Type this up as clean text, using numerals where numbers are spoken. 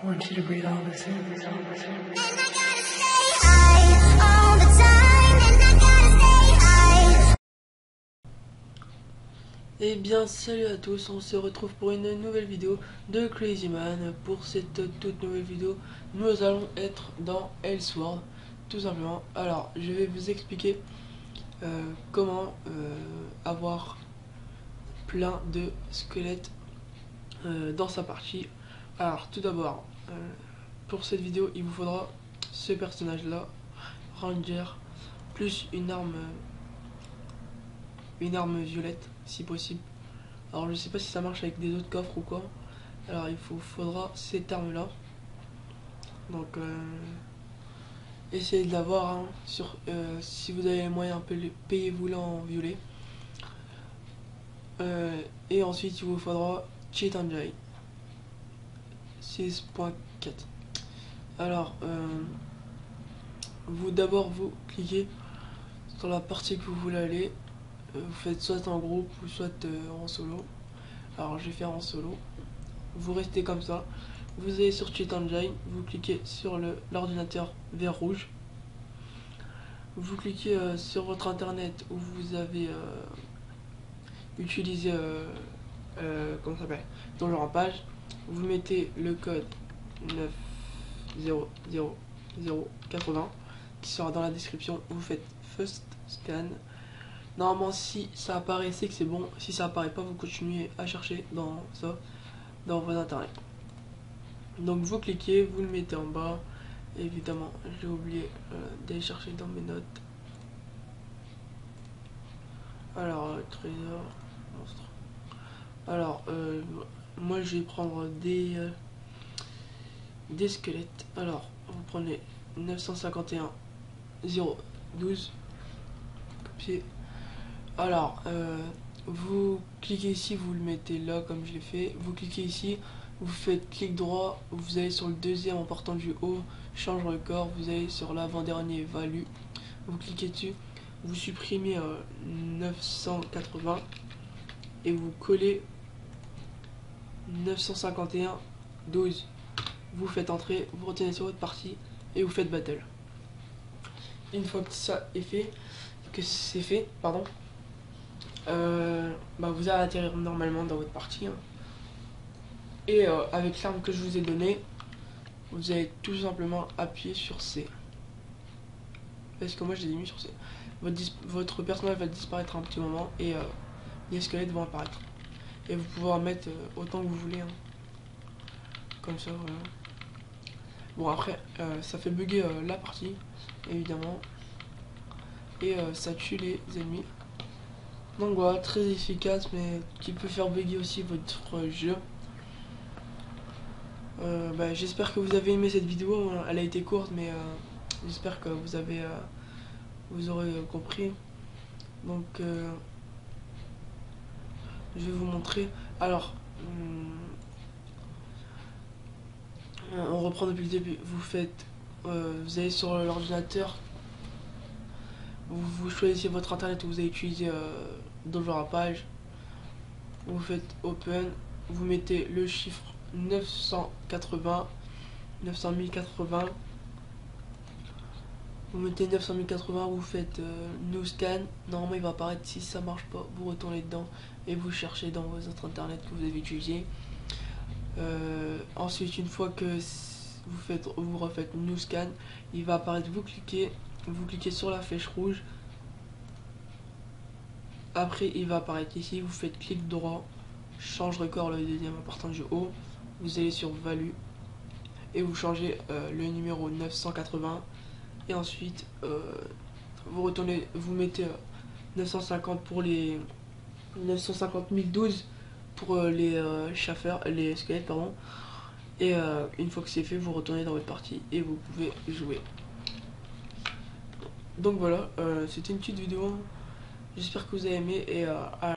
want you to breathe all this in. Et bien salut à tous, on se retrouve pour une nouvelle vidéo de Crazy Man. Pour cette toute nouvelle vidéo, nous allons être dans Elsword, tout simplement. Alors, je vais vous expliquer comment avoir plein de squelettes dans sa partie. Alors, tout d'abord, pour cette vidéo, il vous faudra ce personnage là, Ranger, plus une arme violette si possible. Alors je sais pas si ça marche avec des autres coffres ou quoi. Alors il faudra cette arme là. Donc essayez de l'avoir hein, si vous avez les moyens, payez-vous-la en violet. Et ensuite il vous faudra Cheat Engine 6.4. Alors vous cliquez sur la partie que vous voulez aller. Vous faites soit en groupe ou soit en solo. Alors je vais faire en solo. Vous restez comme ça. Vous allez sur Cheat Engine. Vous cliquez sur l'ordinateur vert rouge. Vous cliquez sur votre internet où vous avez utilisé comment ça s'appelle, Donjon Rampage. Vous mettez le code 900080 qui sera dans la description. Vous faites First Scan. Normalement si ça apparaît c'est que c'est bon, si ça apparaît pas vous continuez à chercher dans votre internet. Donc vous cliquez, vous le mettez en bas. Évidemment j'ai oublié d'aller chercher dans mes notes. Alors trésor, monstre. Alors moi je vais prendre des squelettes. Alors vous prenez 951 012 copier. Alors, vous cliquez ici, vous le mettez là comme je l'ai fait. Vous cliquez ici, vous faites clic droit, vous allez sur le deuxième en partant du haut, change record, vous allez sur l'avant-dernier value. Vous cliquez dessus, vous supprimez 980 et vous collez 951 12. Vous faites entrer, vous retenez sur votre partie et vous faites battle. Une fois que ça est fait, pardon. Vous allez atterrir normalement dans votre partie hein. Et avec l'arme que je vous ai donnée, vous allez tout simplement appuyer sur C, parce que moi je l'ai mis sur C. Votre personnage va disparaître un petit moment et les squelettes vont apparaître et vous pouvez en mettre autant que vous voulez hein. Comme ça voilà. Bon après ça fait bugger la partie évidemment et ça tue les ennemis. Donc voilà, très efficace, mais qui peut faire bugger aussi votre jeu. J'espère que vous avez aimé cette vidéo. Elle a été courte, mais j'espère que vous aurez compris. Donc je vais vous montrer. Alors, on reprend depuis le début. Vous allez sur l'ordinateur. Vous choisissez votre internet où vous allez utiliser Donjon Rampage. Vous faites Open, vous mettez le chiffre 980, vous mettez 900 080, vous faites New Scan. Normalement il va apparaître. Si ça marche pas, vous retournez dedans et vous cherchez dans vos autres internet que vous avez utilisé. Ensuite une fois que vous refaites New Scan, il va apparaître. Vous cliquez sur la flèche rouge. Après il va apparaître ici, vous faites clic droit, change record, le deuxième en partant du haut. Vous allez sur value et vous changez le numéro 980 et ensuite vous retournez, vous mettez 950 pour les 950 012 pour les les squelettes pardon. Et une fois que c'est fait, vous retournez dans votre partie et vous pouvez jouer. Donc voilà, c'était une petite vidéo. J'espère que vous avez aimé et